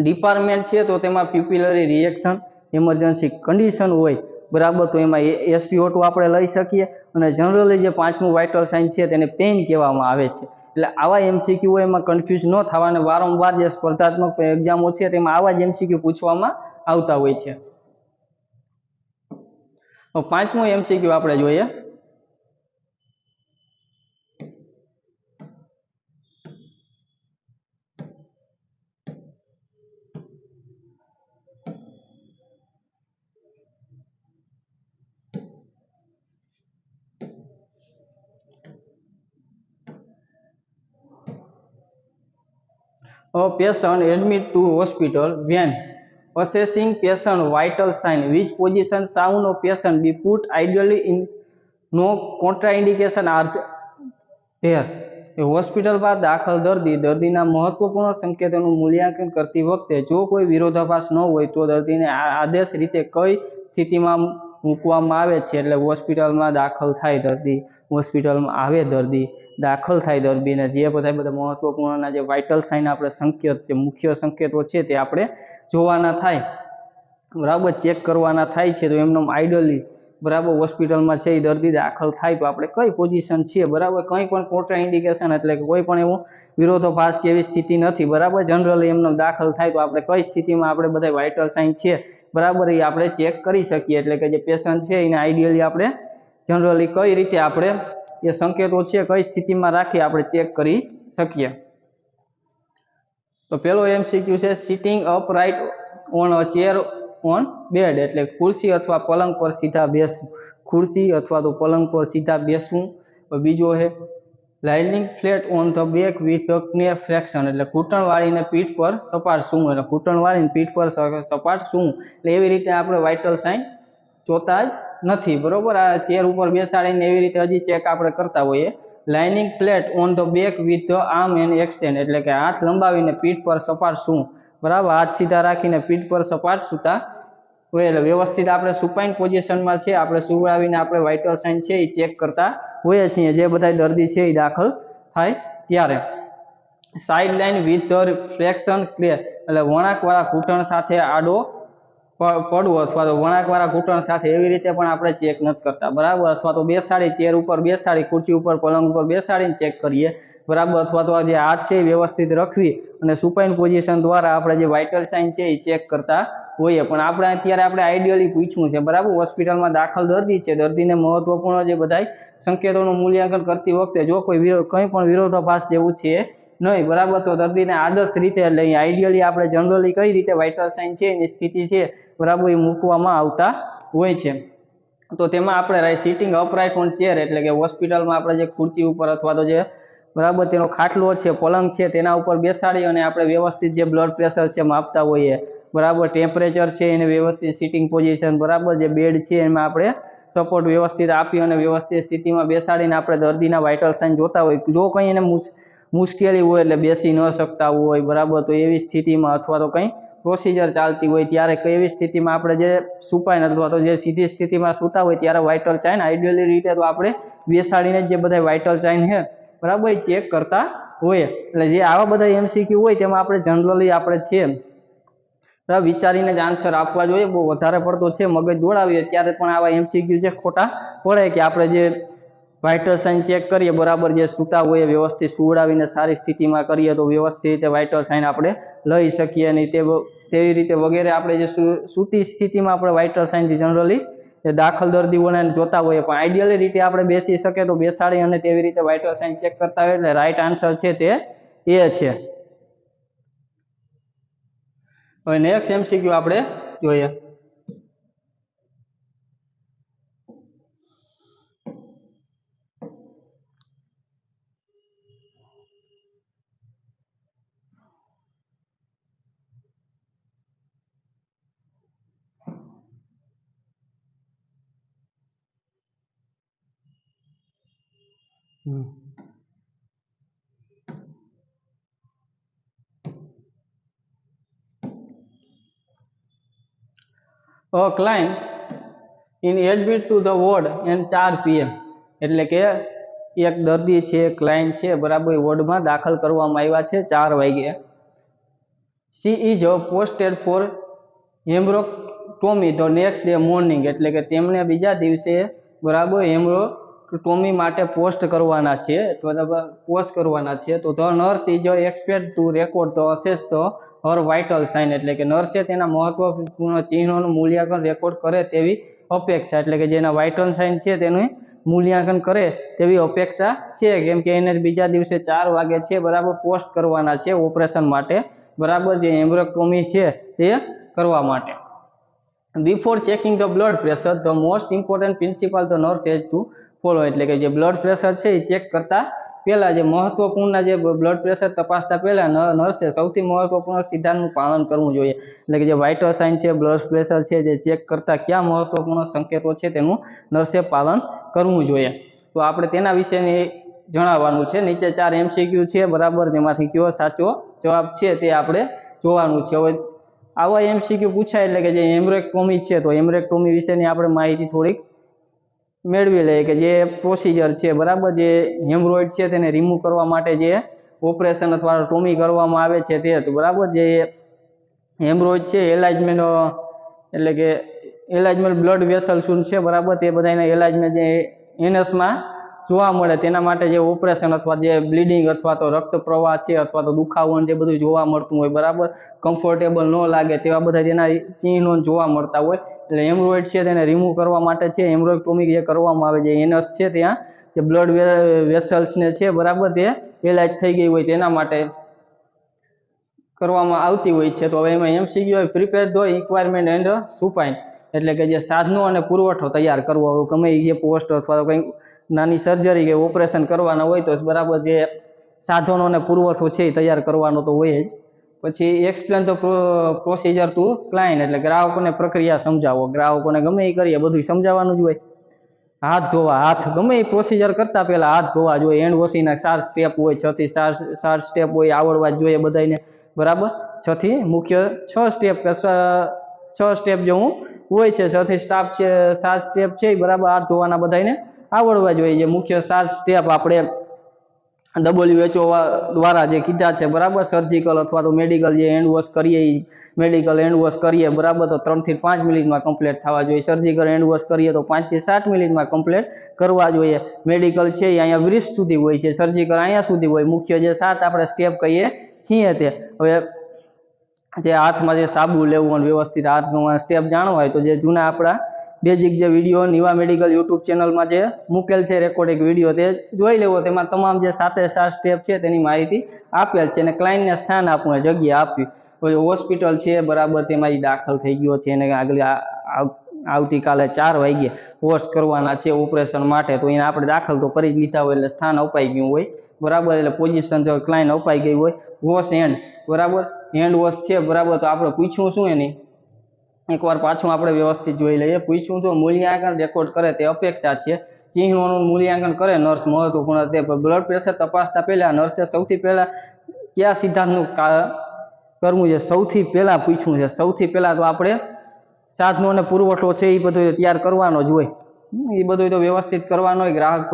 ડિપાર્ટમેન્ટ છે તો તેમાં પ્યુપિલરી રિએક્શન એમરજન્સી કન્ડિશન હોય, બરાબર, તો એમાં SpO2 આપણે લઈ શકીએ, અને જનરલી જે પાંચમું વાઇટલ સાઇન છે તેને પેઇન કહેવામાં આવે છે. એટલે આવા MCQ એમાં કન્ફ્યુઝ ન થવા અને વારંવાર જે સ્પર્ધાત્મક એક્ઝામો છે તેમાં આવા જ MCQ પૂછવામાં આવતા હોય છે. પાંચમો MCQ આપણે જોઈએ. A patient admit to hospital when assessing patient vital sign, which position sound of patient be put ideally in, no contraindication are there? હોસ્પિટલમાં દાખલ દર્દીના મહત્વપૂર્ણ સંકેતોનું મૂલ્યાંકન કરતી વખતે જો કોઈ વિરોધાભાસ ન હોય તો દર્દીને આદેશ રીતે કઈ સ્થિતિમાં મૂકવામાં આવે છે? એટલે હોસ્પિટલમાં દાખલ થાય દર્દી, હોસ્પિટલમાં આવે દર્દી, દાખલ થાય દર્દીને જે બધા મહત્વપૂર્ણના જે વાઇટલ સાઇન આપણે સંકેત છે, મુખ્ય સંકેતો છે તે આપણે જોવાના થાય, બરાબર, ચેક કરવાના થાય છે. તો એમનો આઈડલી, બરાબર, હોસ્પિટલમાં છે એ દર્દી દાખલ થાય તો આપણે કઈ પોઝિશન છે, બરાબર, કંઈ પણ કોન્ટ્રા ઇન્ડિકેશન એટલે કે કોઈ પણ એવું વિરોધાભાસ કે એવી સ્થિતિ નથી, બરાબર, જનરલી એમનો દાખલ થાય તો આપણે કઈ સ્થિતિમાં આપણે બધા વાઇટલ સાઇન છે, બરાબર, એ આપણે ચેક કરી શકીએ. એટલે કે જે પેશન્ટ છે એને આઈડિયલી આપણે જનરલી કઈ રીતે આપણે એ સંકેતો છે કઈ સ્થિતિમાં રાખી આપણે ચેક કરી શકીએ. તો પેલો MCQ છે sitting upright on a chair on bed, એટલે ખુરશી અથવા પલંગ પર સીધા બેસવું. ખુરશી અથવા તો પલંગ પર સીધા બેસવું. બીજો છે lining flat on the back with the knee flexion, એટલે ઘૂંટણ વાળીને પીઠ પર સપાટ સૂવું, એટલે ઘૂંટણ વાળીને પીઠ પર સપાટ સૂવું. એટલે એવી રીતે આપણે વાઇટલ સાઇન જોતા જ નથી, બરોબર. આ ચેર ઉપર બેસાડીને એવી રીતે હજી ચેક આપણે કરતા હોઈએ. Lining flat on the back with the arm and extend, એટલે કે હાથ લંબાવીને પીઠ પર સપાટ સૂવું, બરાબર. હાથ સીધા રાખીને પીઠ પર સપાટ સૂતા હોય, એટલે વ્યવસ્થિત આપણે સુપાઇન પોઝિશનમાં છે આપણે સુવડાવીને આપણે વાઇટલ સાઇન છે એ ચેક કરતા હોઈએ છીએ, જે બધા દર્દી છે એ દાખલ થાય ત્યારે. Side line with the flexion clay, એટલે વળાંકવાળા ઘૂંટણ સાથે આડો પડવો અથવા તો વળાંકવાળા ઘૂંટણ સાથે એવી રીતે પણ આપણે ચેક નથી કરતા, બરાબર. અથવા તો બેસાડી ચેર ઉપર બેસાડી, ખુરશી ઉપર પલંગ ઉપર બેસાડીને ચેક કરીએ, બરાબર. અથવા તો જે હાથ છે એ વ્યવસ્થિત રખવી અને સુપાઇન પોઝિશન દ્વારા આપણે જે વાઇટલ સાઇન છે એ ચેક કરતા હોઈએ. પણ આપણે અત્યારે આપણે આઈડિયલી પૂછવું છે, બરાબર. હોસ્પિટલમાં દાખલ દર્દી છે, દર્દીને મહત્વપૂર્ણ જે બધા સંકેતોનું મૂલ્યાંકન કરતી વખતે જો કોઈ કંઈ પણ વિરોધાભાસ જેવું છે નહીં, બરાબર, તો દર્દીને આદર્શ રીતે એટલે આઈડિયલી આપણે જનરલી કઈ રીતે વાઇટલ સાઇન છે એની સ્થિતિ છે, બરાબર, એ મૂકવામાં આવતા હોય છે. તો તેમાં આપણે સિટિંગ અપરાઇટ ઓન ચેર, એટલે કે હોસ્પિટલમાં આપણે જે ખુરશી ઉપર અથવા તો જે, બરાબર, તેનો ખાટલો છે, પલંગ છે, તેના ઉપર બેસાડી અને આપણે વ્યવસ્થિત જે બ્લડ પ્રેશર છે માપતા હોઈએ, બરાબર. ટેમ્પરેચર છે એને વ્યવસ્થિત સિટિંગ પોઝિશન, બરાબર. જે બેડ છે એમાં આપણે સપોર્ટ વ્યવસ્થિત આપી અને વ્યવસ્થિત સ્થિતિમાં બેસાડીને આપણે દર્દીના વાઇટલ સાઇન જોતા હોય. જો કંઈ એને મુશ્કેલી હોય એટલે બેસી ન શકતા હોય, બરાબર, તો એવી સ્થિતિમાં અથવા તો કંઈ પ્રોસિજર ચાલતી હોય ત્યારે એવી સ્થિતિમાં આપણે જે સુપાઇન અથવા તો જે સીધી સ્થિતિમાં સૂતા હોય ત્યારે વાઇટલ સાઇન આઈડિયલી રીતે તો આપણે બેસાડીને જે બધા વાઇટલ સાઇન છે, બરાબર, એ ચેક કરતા હોય. એટલે જે આવા બધા એમસીક્યુ હોય તેમાં આપણે જનરલી આપણે છે વિચારીને જ આન્સર આપવા જોઈએ. બહુ વધારે પડતો છે મગજ દોડાવીએ ત્યારે પણ આવા એમસીક્યુ છે ખોટા પડે કે આપણે જે વાઇટલ સાઇન ચેક કરીએ, બરાબર, જે સૂતા હોઈએ વ્યવસ્થિત સુવડાવીને સારી સ્થિતિમાં કરીએ તો વ્યવસ્થિત રીતે વાઇટલ સાઇન આપણે લઈ શકીએ નહીં. તેવી રીતે વગેરે આપણે જે સૂતી સ્થિતિમાં આપણે વાઇટલ સાઇનથી જનરલી દાખલ દર્દીઓને જોતા હોઈએ, પણ આઈડિયલી રીતે આપણે બેસી શકીએ તો બેસાડી અને તેવી રીતે વાઇટલ સાઇન ચેક કરતા હોય, એટલે રાઈટ આન્સર છે તે એ છે. હવે નેક્સ્ટ એમસીક્યુ આપણે જોઈએ. A client in admit to the ward and 4 PM, એટલે કે એક દર્દી છે, ક્લાયન્ટ છે, બરાબર, વોર્ડમાં દાખલ કરવામાં આવ્યા છે 4 વાગે. She is posted for haemorrhoidectomy the next day morning, એટલે કે તેમને બીજા દિવસે, બરાબર, હેમરોક્ટોમી માટે પોસ્ટ કરવાના છે, તો the nurse is expect to record the assess the her vital sign, એટલે કે નર્સે તેના મહત્વપૂર્ણ ચિહ્નોનું મૂલ્યાંકન રેકોર્ડ કરે તેવી અપેક્ષા, એટલે કે જેના વાઇટલ સાઇન છે તેનું મૂલ્યાંકન કરે તેવી અપેક્ષા છે, કેમ કે એને બીજા દિવસે 4 વાગે છે, બરાબર, પોસ્ટ કરવાના છે ઓપરેશન માટે, બરાબર, જે હેમરોક્ટોમી છે તે કરવા માટે. Before checking the blood pressure the most important principal the nurse has two follow, એટલે કે જે બ્લડ પ્રેશર છે એ ચેક કરતા પહેલા જે મહત્વપૂર્ણ જે બ્લડ પ્રેશર તપાસતા પહેલા નર્સે સૌથી મહત્વપૂર્ણ સિદ્ધાંતનું પાલન કરવું જોઈએ, એટલે કે જે વાઇટલ સાઇન છે, બ્લડ પ્રેશર છે, જે ચેક કરતા કયા મહત્વપૂર્ણ સંકેતો છે તેનું નર્સે પાલન કરવું જોઈએ. તો આપણે તેના વિશેની જણાવવાનું છે. નીચે 4 એમસીક્યુ છે, બરાબર, તેમાંથી કયો સાચો જવાબ છે તે આપણે જોવાનું છે. હવે આવા એમસીક્યુ પૂછાય એટલે કે જે હેમરેક્ટોમી છે, તો હેમરેક્ટોમી વિશેની આપણે માહિતી થોડીક મેળવી લઈએ કે જે પ્રોસિજર છે, બરાબર, જે હેમરોઇડ છે તેને રિમૂવ કરવા માટે જે ઓપરેશન અથવા ટોમી કરવામાં આવે છે તે હતું, બરાબર. જે હેમરોઇડ છે એલાઇજમેન્ટ, એટલે કે એલાઇજમેન્ટ બ્લડ વેસલ શું છે, બરાબર, તે બધાના એલાઇજમેન્ટ જે એનસમાં જોવા મળે તેના માટે જે ઓપરેશન અથવા જે બ્લીડિંગ અથવા તો રક્ત પ્રવાહ છે અથવા તો દુખાવો જે બધું જોવા મળતું હોય, બરાબર, કમ્ફર્ટેબલ ન લાગે તેવા બધા જેના ચિહ્નો જોવા મળતા હોય, એટલે હેમરોઇડ છે તેને રિમૂવ કરવા માટે છે હેમરોક્ટોમી જે કરવામાં આવે છે. એનસ છે ત્યાં જે બ્લડ વેસલ્સને છે, બરાબર, તે એલાઇજ થઈ ગઈ હોય તેના માટે કરવામાં આવતી હોય છે. તો હવે એમાં MCQ prepare the requirement and supine, એટલે કે જે સાધનો અને પુરવઠો તૈયાર કરવો હોય, ગમે એ પોસ્ટ અથવા તો કંઈ નાની સર્જરી કે ઓપરેશન કરવાના હોય તો બરાબર જે સાધનો અને પુરવઠો છે એ તૈયાર કરવાનો તો હોય જ. પછી explain the procedure to client, એટલે ગ્રાહકોને પ્રક્રિયા સમજાવો. ગ્રાહકોને ગમે એ કરીએ બધું સમજાવવાનું જ હોય. હાથ ધોવા, હાથ ગમે એ પ્રોસિજર કરતા પહેલા હાથ ધોવા જોઈએ. હેન્ડ વોશિંગના 4 સ્ટેપ હોય, 6 થી 7 સ્ટેપ હોય, આવડવા જ જોઈએ બધાને, બરાબર. 6 થી મુખ્ય 6 સ્ટેપ કે 6 સ્ટેપ જેવું હોય છે. 6 થી 7 સ્ટેપ છે બરાબર હાથ ધોવાના બધાને આવડવા જોઈએ. જે મુખ્ય 7 સ્ટેપ આપણે WHO દ્વારા જે કીધા છે બરાબર, સર્જિકલ અથવા તો મેડિકલ જે હેન્ડ વોશ કરીએ એ મેડિકલ હેન્ડ વોશ કરીએ બરાબર તો 3 થી 5 મિનિટમાં કમ્પ્લીટ થવા જોઈએ. સર્જિકલ હેન્ડ વોશ કરીએ તો 5 થી 7 મિનિટમાં કમ્પ્લીટ કરવા જોઈએ. મેડિકલ છે એ અહીંયા બ્રિસ્ટ સુધી હોય છે, સર્જિકલ અહીંયા સુધી હોય. મુખ્ય જે 7 આપણે સ્ટેપ કહીએ છીએ તે. હવે જે હાથમાં જે સાબુ લેવું અને વ્યવસ્થિત હાથ ધોવાના સ્ટેપ જાણવા હોય તો જે જૂના આપણા બેઝિક જે વિડીયો નિવા મેડિકલ યુટ્યુબ ચેનલમાં જે મૂકેલ છે રેકોર્ડિંગ વિડીયો તે જોઈ લેવો. તેમાં તમામ જે 7 સ્ટેપ છે તેની માહિતી આપેલ છે. અને ક્લાયન્ટને સ્થાન આપવું, જગ્યા આપવી. હોસ્પિટલ છે બરાબર, તેમાં એ દાખલ થઈ ગયો છે એને આગળ આવતીકાલે 4 વાગ્યે પોસ્ટ કરવાના છે ઓપરેશન માટે, તો એને આપણે દાખલ તો કરી જ લીધા હોય એટલે સ્થાન અપાઈ ગયું હોય બરાબર. એટલે પોઝિશન જો ક્લાયન્ટ અપાઈ ગઈ હોય. વોશ હેન્ડ બરાબર, હેન્ડ વોશ છે બરાબર, તો આપણે પૂછ્યું શું એની એકવાર પાછું આપણે વ્યવસ્થિત જોઈ લઈએ. પૂછ્યું તો મૂલ્યાંકન રેકોર્ડ કરે તે અપેક્ષા છે. ચિહ્નોનું મૂલ્યાંકન કરે નર્સ મહત્વપૂર્ણ. તે બ્લડ પ્રેશર તપાસતા પહેલા નર્સે સૌથી પહેલા કયા સિદ્ધાંતનું કરવું છે? સૌથી પહેલા પૂછ્યું છે. સૌથી પહેલા તો આપણે સાધનો અને પુરવઠો છે એ બધું તૈયાર કરવાનો જ હોય. એ બધું તો વ્યવસ્થિત કરવાનો હોય. ગ્રાહક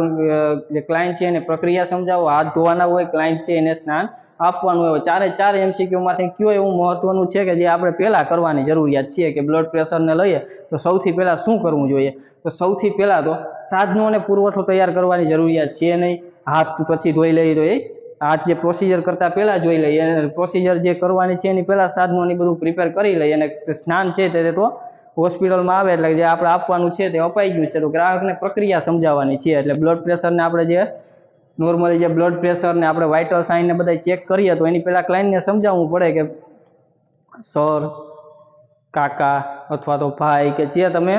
જે ક્લાયન્ટ છે એને પ્રક્રિયા સમજાવો, હાથ ધોવાના હોય, ક્લાયન્ટ છે એને સ્નાન આપવાનું હોય. 4 MCQ માંથી કયો એવું મહત્વનું છે કે જે આપણે પહેલા કરવાની જરૂરિયાત છે કે બ્લડ પ્રેશરને લઈએ તો સૌથી પહેલા શું કરવું જોઈએ? તો સૌથી પહેલા તો સાધનો અને પુરવઠો તૈયાર કરવાની જરૂરિયાત છે નહીં. હાથ પછી ધોઈ લઈએ તો એ હાથ જે પ્રોસિજર કરતા પહેલા જોઈ લઈએ, અને પ્રોસિજર જે કરવાની છે એની પહેલા સાધનોની બધું પ્રિપેર કરી લઈએ. અને સ્નાન છે તે તો હોસ્પિટલમાં આવે એટલે જે આપણે આપવાનું છે તે અપાઈ ગયું છે તો ગ્રાહકને પ્રક્રિયા સમજાવવાની છે. એટલે બ્લડ પ્રેશરને આપણે જે નોર્મલી જે બ્લડ પ્રેશર ને આપણે વાઇટલ સાઇન ને બધા ચેક કરીએ તો એની પહેલા ક્લાયન્ટને સમજાવવું પડે કે સર, કાકા અથવા તો ભાઈ કે જે તમે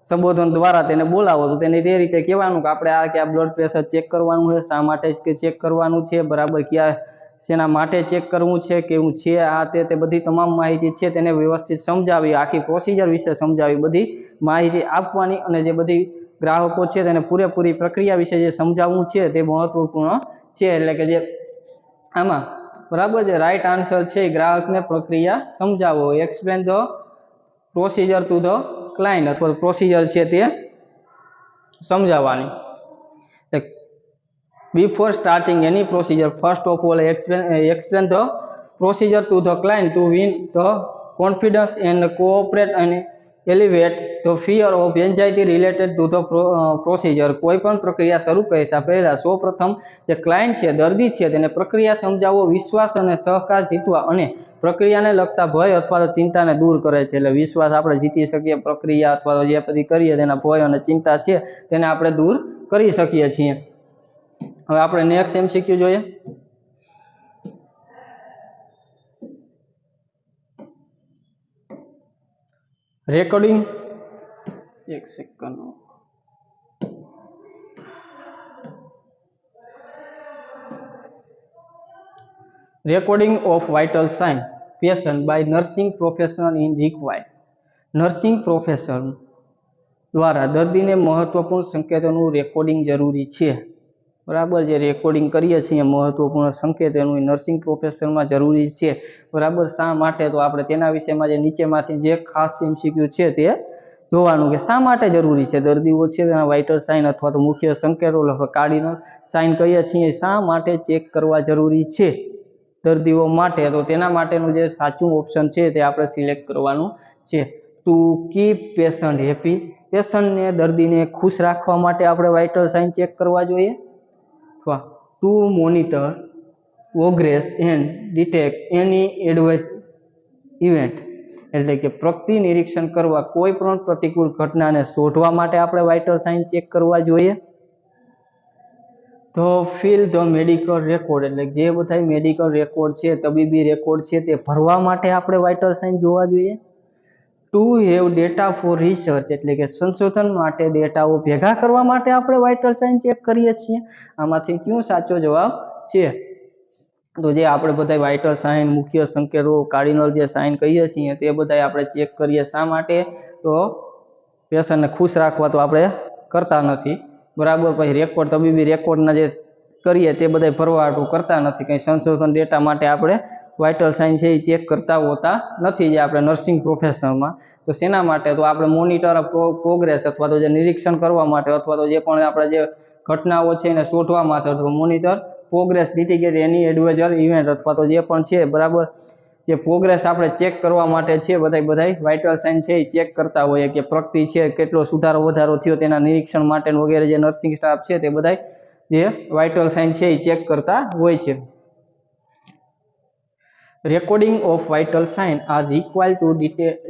સંબોધન દ્વારા તેને બોલાવો તો તેને તે રીતે કહેવાનું કે આપણે આ બ્લડ પ્રેશર ચેક કરવાનું છે, શા માટે ચેક કરવાનું છે બરાબર, ક્યાં શેના માટે ચેક કરવું છે, કેવું છે આ તે બધી તમામ માહિતી છે તેને વ્યવસ્થિત સમજાવી, આખી પ્રોસિજર વિશે સમજાવી, બધી માહિતી આપવાની. અને જે બધી ગ્રાહકો છે તેને પૂરેપૂરી પ્રક્રિયા વિશે જે સમજાવવું છે તે મહત્વપૂર્ણ છે. એટલે કે જે આમાં બરાબર જે રાઈટ આન્સર છે ગ્રાહકને પ્રક્રિયા સમજાવો. Explain the procedure to the client, અથવા પ્રોસિજર છે તે સમજાવવાની. Before starting any procedure, first of all explain the procedure to the client to win the confidence and cooperate and elevate the fear of anxiety related to the procedure. કોઈ પણ પ્રક્રિયા શરૂ કરતા પહેલા સૌપ્રથમ જે ક્લાયન્ટ છે, દર્દી છે, તેને પ્રક્રિયા સમજાવો, વિશ્વાસ અને સહકાર જીતવા અને પ્રક્રિયાને લગતા ભય અથવા તો ચિંતાને દૂર કરે છે. એટલે વિશ્વાસ આપણે જીતી શકીએ, પ્રક્રિયા અથવા તો જે બધી કરીએ તેના ભય અને ચિંતા છે તેને આપણે દૂર કરી શકીએ છીએ. હવે આપણે નેક્સ્ટ MCQ જોઈએ. રેકોર્ડિંગ, એક second, recording of vital sign patient by nursing professional in required. Nursing professional દ્વારા દર્દીને મહત્વપૂર્ણ સંકેતોનું રેકોર્ડિંગ જરૂરી છે બરાબર. જે રેકોર્ડિંગ કરીએ છીએ મહત્વપૂર્ણ સંકેત એનું નર્સિંગ પ્રોફેશનમાં જરૂરી છે બરાબર. શા માટે? તો આપણે તેના વિશેમાં જે નીચેમાંથી જે ખાસ MCQ છે તે જોવાનું કે શા માટે જરૂરી છે. દર્દીઓ છે તેના વાઇટલ સાઇન અથવા તો મુખ્ય સંકેતો કાર્ડિનલ સાઇન કહીએ છીએ, શા માટે ચેક કરવા જરૂરી છે દર્દીઓ માટે? તો તેના માટેનું જે સાચું ઓપ્શન છે તે આપણે સિલેક્ટ કરવાનું છે. ટુ કીપ પેશન્ટ હેપી, પેશન્ટને દર્દીને ખુશ રાખવા માટે આપણે વાઇટલ સાઇન ચેક કરવા જોઈએ. અથવા to monitor progress and detect any adverse event, એટલે કે પ્રગતિ નિરીક્ષણ કરવા, કોઈ પણ પ્રતિકૂળ ઘટનાને શોધવા માટે આપણે વાઇટલ સાઇન ચેક કરવા જોઈએ. તો ફિલ ધ મેડિકલ રેકોર્ડ, એટલે જે બધા મેડિકલ રેકોર્ડ છે, તબીબી રેકોર્ડ છે તે ભરવા માટે આપણે વાઇટલ સાઇન જોવા જોઈએ. To have data four research એટલે કે સંશોધન માટે ડેટાઓ ભેગા કરવા માટે આપણે વાઇટલ સાઇન ચેક કરીએ છીએ। આમાંથી કયો સાચો જવાબ છે? તો જે આપણે બધા વાઇટલ સાઇન, મુખ્ય સંકેતો, કાર્ડિનલ જે સાઇન કહીએ છીએ તે બધા આપણે ચેક કરીએ શા માટે? તો પેશન્ટને ખુશ રાખવા તો આપણે કરતા નથી, બરાબર। પછી રેકોર્ડ, તબીબી રેકોર્ડના જે કરીએ તે બધા ભરવા કરતા નથી, કંઈ સંશોધન ડેટા માટે આપણે વાઇટલ સાઇન છે એ ચેક કરતા હોતા નથી, જે આપણે નર્સિંગ પ્રોફેશનમાં। તો શેના માટે? તો આપણે મોનિટર પ્રોગ્રેસ અથવા તો જે નિરીક્ષણ કરવા માટે અથવા તો જે પણ આપણે જે ઘટનાઓ છે એને શોધવા માટે અથવા મોનિટર પ્રોગ્રેસ ડિટેક્ટ એની એડવાઇઝર ઇવેન્ટ અથવા તો જે પણ છે, બરાબર, જે પ્રોગ્રેસ આપણે ચેક કરવા માટે છે બધા વાઇટલ સાઇન છે એ ચેક કરતા હોઈએ કે પ્રગતિ છે, કેટલો સુધારો વધારો થયો તેના નિરીક્ષણ માટે વગેરે જે નર્સિંગ સ્ટાફ છે તે બધા જે વાઇટલ સાઇન છે એ ચેક કરતા હોય છે। Recording of vital sign are required to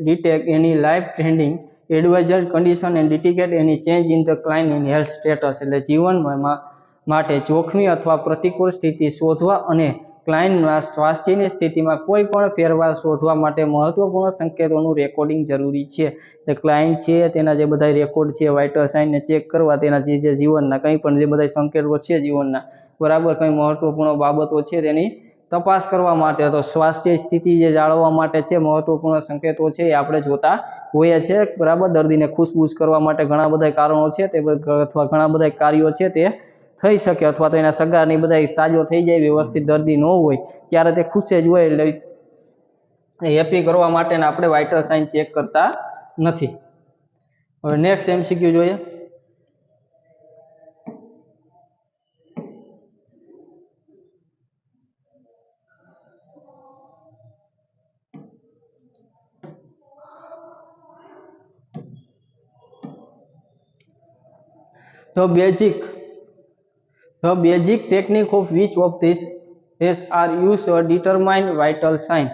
detect any life-threatening adverse condition and detect any change in the client health status એટલે જીવન માટે જોખમી અથવા પ્રતિકૂળ સ્થિતિ શોધવા અને ક્લાયન્ટના સ્વાસ્થ્યની સ્થિતિમાં કોઈ પણ ફેરફાર શોધવા માટે મહત્વપૂર્ણ સંકેતોનું રેકોર્ડિંગ જરૂરી છે। એટલે ક્લાયન્ટ છે તેના જે બધા રેકોર્ડ છે વાઇટલ સાઇનને ચેક કરવા, તેના જે જીવનના કંઈ પણ જે બધા સંકેતો છે જીવનના, બરાબર, કંઈ મહત્વપૂર્ણ બાબતો છે તેની તપાસ કરવા માટે, તો સ્વાસ્થ્ય સ્થિતિ જે જાળવવા માટે છે મહત્વપૂર્ણ સંકેતો છે એ આપણે જોતા હોઈએ છીએ, બરાબર। દર્દીને ખુશબુશ કરવા માટે ઘણા બધા કારણો છે તે અથવા ઘણા બધા કાર્યો છે તે થઈ શકે, અથવા તો એના સગાની બધા સાજો થઈ જાય, વ્યવસ્થિત દર્દી ન હોય ત્યારે તે ખુશ જ હોય એટલે હેપી કરવા માટે આપણે વાઇટલ સાઇન ચેક કરતા નથી। હવે નેક્સ્ટ MCQ જોઈએ। The basic technique of which of these are used to determine vital sign?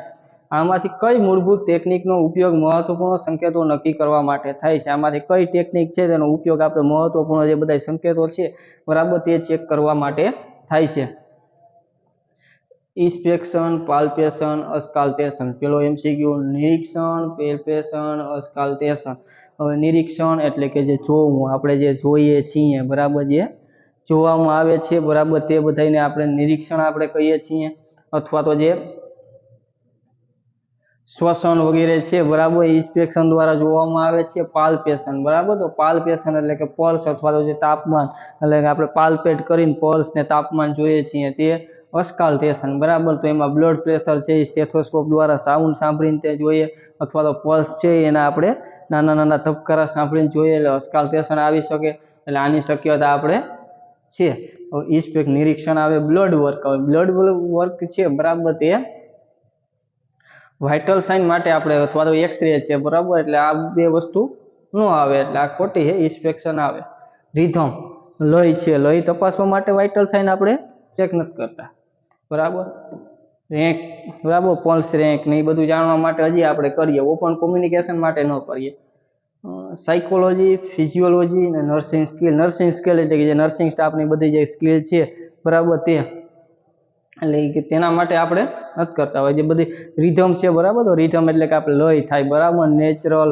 આમાંથી કઈ મૂળભૂત ટેકનિકનો ઉપયોગ મહત્વપૂર્ણ સંકેતો નક્કી કરવા માટે થાય છે? આમાંથી કઈ ટેકનિક છે તેનો ઉપયોગ આપણે મહત્વપૂર્ણ જે બધા સંકેતો છે, બરાબર, તે ચેક કરવા માટે થાય છે? ઇન્સ્પેક્શન, પાલ્પેશન, અસ્કાલ્ટેશન। પેલો MCQ નિરીક્ષણ, પાલ્પેશન, અસ્કાલ્ટેશન। હવે નિરીક્ષણ એટલે કે જે જોવું, આપણે જે જોઈએ છીએ, બરાબર, જે જોવામાં આવે છે, બરાબર, તે બધાને આપણે નિરીક્ષણ આપણે કહીએ છીએ, અથવા તો જે શ્વસન વગેરે છે, બરાબર, ઇન્સ્પેક્શન દ્વારા જોવામાં આવે છે। પાલ્પેશન, બરાબર, તો પાલ્પેશન એટલે કે પલ્સ અથવા તો જે તાપમાન, એટલે કે આપણે પાલ્પેટ કરીને પલ્સ ને તાપમાન જોઈએ છીએ તે અસ્કાલ્ટેશન, બરાબર। તો એમાં બ્લડ પ્રેશર છે એ સ્ટેથોસ્કોપ દ્વારા સાઉન્ડ સાંભળીને તે જોઈએ, અથવા તો પલ્સ છે એના આપણે નાના નાના ધબકારા સાંભળીને જોઈએ, એટલે અસ્કાલ્ટેશન આવી શકે, એટલે આની શક્યતા આપણે છે। ઇન્સ્પેક્ટ નિરીક્ષણ આવે। બ્લડ વર્ક, હવે બ્લડ વર્ક છે, બરાબર, તે વાઇટલ સાઇન માટે આપણે અથવા તો એક્સરે છે, બરાબર, એટલે આ બે વસ્તુ ન આવે, એટલે આ ખોટી છે, ઇન્સ્પેક્શન આવે। રિધમ, લય છે, લય તપાસવા માટે વાઇટલ સાઇન આપણે ચેક નથી કરતા, બરાબર। રેન્ક, બરાબર, પલ્સ રેન્ક ને એ બધું જાણવા માટે હજી આપણે કરીએ, ઓપન કોમ્યુનિકેશન માટે ન કરીએ। સાયકોલોજી, ફિઝિયોલોજી અને નર્સિંગ સ્કિલ। નર્સિંગ સ્કિલ એટલે કે જે નર્સિંગ સ્ટાફની બધી જે સ્કિલ છે, બરાબર, તે એટલે કે તેના માટે આપણે નથી કરતા હોય। જે બધી રિધમ છે, બરાબર, તો રિધમ એટલે કે આપણે લય થાય, બરાબર, નેચરલ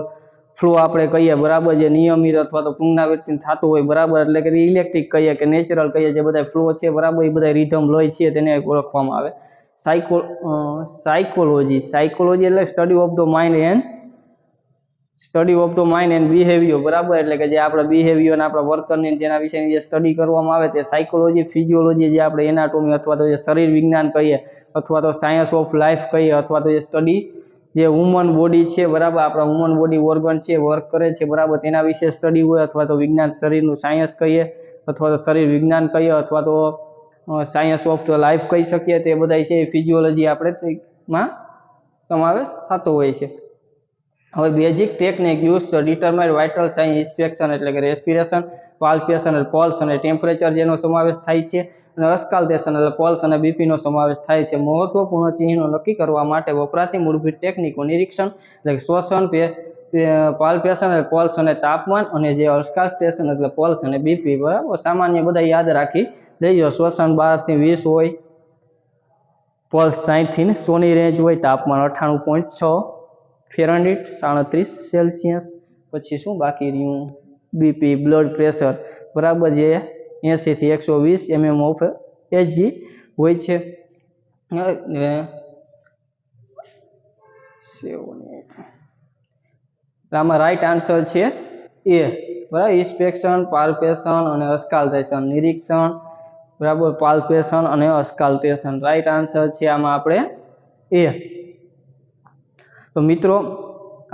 ફ્લો આપણે કહીએ, બરાબર, જે નિયમિત અથવા તો પુનરાવર્તિત થતું હોય, બરાબર, એટલે કે ઇલેક્ટ્રિક કહીએ કે નેચરલ કહીએ, જે બધા ફ્લો છે, બરાબર, એ બધા રિધમ લય છે તેને ઓળખવામાં આવે। સાયકોલોજી, સાયકોલોજી એટલે study of the mind and behaviour, બરાબર, એટલે કે જે આપણા બિહેવિયર અને આપણા વર્તનની જેના વિશેની જે સ્ટડી કરવામાં આવે તે સાયકોલોજી। ફિઝિયોલોજી જે આપણે એનાટોમી અથવા તો જે શરીર વિજ્ઞાન કહીએ, અથવા તો સાયન્સ ઓફ લાઈફ કહીએ, અથવા તો જે સ્ટડી જે હ્યુમન બોડી છે, બરાબર, આપણા હ્યુમન બોડી ઓર્ગન છે વર્ક કરે છે, બરાબર, તેના વિશે સ્ટડી હોય, અથવા તો વિજ્ઞાન શરીરનું સાયન્સ કહીએ, અથવા તો શરીર વિજ્ઞાન કહીએ, અથવા તો સાયન્સ ઓફ ધ લાઈફ કહી શકીએ, તે બધા છે એ ફિઝિયોલોજી આપણે માં સમાવેશ થતો હોય છે। હવે basic technique use to determine vital sign inspection એટલે કે રેસ્પિરેશન, પાલ્પેશન એટલે પલ્સ અને ટેમ્પરેચર જેનો સમાવેશ થાય છે, અને અસ્કાલ્ટેશન એટલે પલ્સ અને બીપીનો સમાવેશ થાય છે। મહત્વપૂર્ણ ચિહ્નો નક્કી કરવા માટે વપરાતી મૂળભૂત ટેકનિકો નિરીક્ષણ એટલે શ્વસન, પાલ્પેશન એટલે પલ્સ અને તાપમાન, અને જે અસ્કાલ્ટેશન એટલે પલ્સ અને બીપી, બરાબર, સામાન્ય બધા યાદ રાખી લેજો। શ્વસન 12 થી 20 હોય, પલ્સ 60 થી 100 ની રેન્જ હોય, તાપમાન 98.6 ફેરનહીટ 37 સેલ્સિયસ. પછી શું બાકી રહ્યું? બીપી, બ્લડ પ્રેશર, બરાબર, જે 80 થી 120 mm ઓફ Hg હોય છે. આમાં રાઈટ આન્સર છે એ, બરાબર. ઇન્સ્પેક્શન, પાલ્પેશન અને અસ્કાલ્ટેશન. નિરીક્ષણ, બરાબર, પાલ્પેશન અને અસ્કાલ્ટેશન. રાઈટ આન્સર છે આમાં આપણે એ. તો મિત્રો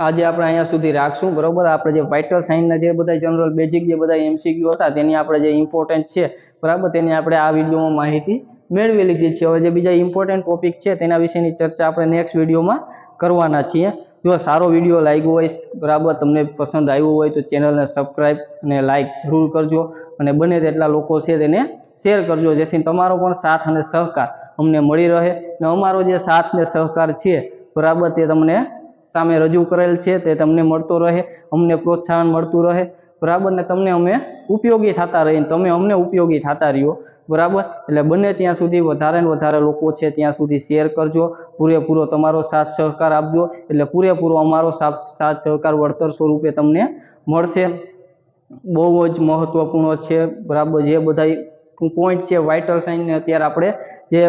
આજે આપણે અહીંયા સુધી રાખશું, બરાબર. આપણે જે વાઇટલ સાઇનના જે બધા જનરલ બેઝિક જે બધા MCQ હતા તેની આપણે જે ઇમ્પોર્ટન્ટ છે, બરાબર, તેની આપણે આ વિડીયોમાં માહિતી મેળવી લીધી છે. હવે જે બીજા ઇમ્પોર્ટન્ટ ટોપિક છે તેના વિશેની ચર્ચા આપણે નેક્સ્ટ વિડીયોમાં કરવાના છીએ. જો સારો વિડીયો લાગ્યો હોય, બરાબર, તમને પસંદ આવ્યો હોય તો ચેનલને સબસ્ક્રાઈબ અને લાઇક જરૂર કરજો અને બને તેટલા લોકો છે તેને શેર કરજો, જેથી તમારો પણ સાથ અને સહકાર અમને મળી રહે અને અમારો જે સાથ ને સહકાર છે, બરાબર, તે તમને સામે રજૂ કરેલ છે તે તમને મળતો રહે, અમને પ્રોત્સાહન મળતું રહે, બરાબર, ને તમને અમે ઉપયોગી થતા રહીએ, તમે અમને ઉપયોગી થતા રહ્યો, બરાબર. એટલે બને ત્યાં સુધી વધારે ને વધારે લોકો છે ત્યાં સુધી શેર કરજો, પૂરેપૂરો તમારો સાથ સહકાર આપજો, એટલે પૂરેપૂરો અમારો સાથ સહકાર વળતર સ્વરૂપે તમને મળશે. બહુ જ મહત્વપૂર્ણ છે, બરાબર. જે બધા પોઈન્ટ છે વાઇટલ સાઇનને અત્યારે આપણે જે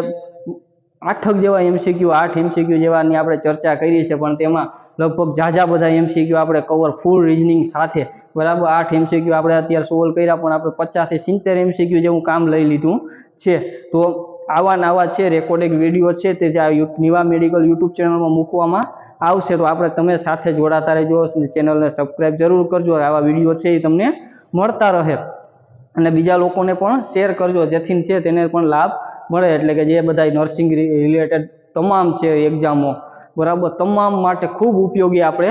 8 જેવા MCQ 8 MCQ જેવાની આપણે ચર્ચા કરી છે, પણ તેમાં લગભગ ઝાઝા બધા MCQ આપણે કવર ફૂલ રિઝનિંગ સાથે, બરાબર, 8 MCQ આપણે અત્યારે સોલ્વ કર્યા, પણ આપણે 50 થી 70 MCQ જેવું કામ લઈ લીધું છે. તો આવા નવા છે રેકોર્ડિંગ વિડીયો છે તે નિવા મેડિકલ યુટ્યુબ ચેનલમાં મૂકવામાં આવશે. તો આપણે તમે સાથે જોડાતા રહેજો, ચેનલને સબસ્ક્રાઈબ જરૂર કરજો. આવા વિડીયો છે એ તમને મળતા રહે અને બીજા લોકોને પણ શેર કરજો, જેથી છે તેને પણ લાભ મળે. એટલે કે જે બધા નર્સિંગ રિલેટેડ તમામ છે એક્ઝામો, બરાબર, તમામ માટે ખૂબ ઉપયોગી આપણે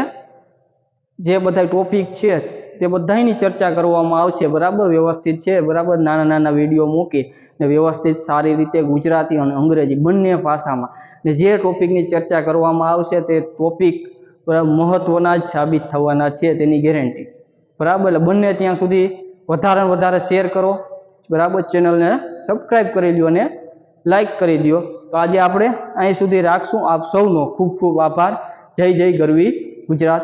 જે બધા ટોપિક છે તે બધાની ચર્ચા કરવામાં આવશે, બરાબર, વ્યવસ્થિત છે, બરાબર. નાના નાના વિડીયો મૂકી ને વ્યવસ્થિત સારી રીતે ગુજરાતી અને અંગ્રેજી બંને ભાષામાં ને જે ટોપિકની ચર્ચા કરવામાં આવશે તે ટોપિક, બરાબર, મહત્વના જ સાબિત થવાના છે, તેની ગેરંટી, બરાબર. એટલે બંને ત્યાં સુધી વધારે ને વધારે શેર કરો, બરાબર, ચેનલને સબસ્ક્રાઈબ કરી લ્યો અને લાઈક કરી દો. તો આજે આપણે અહીં સુધી રાખશું. આપ સૌનો ખૂબ ખૂબ આભાર. જય જય ગરવી ગુજરાત.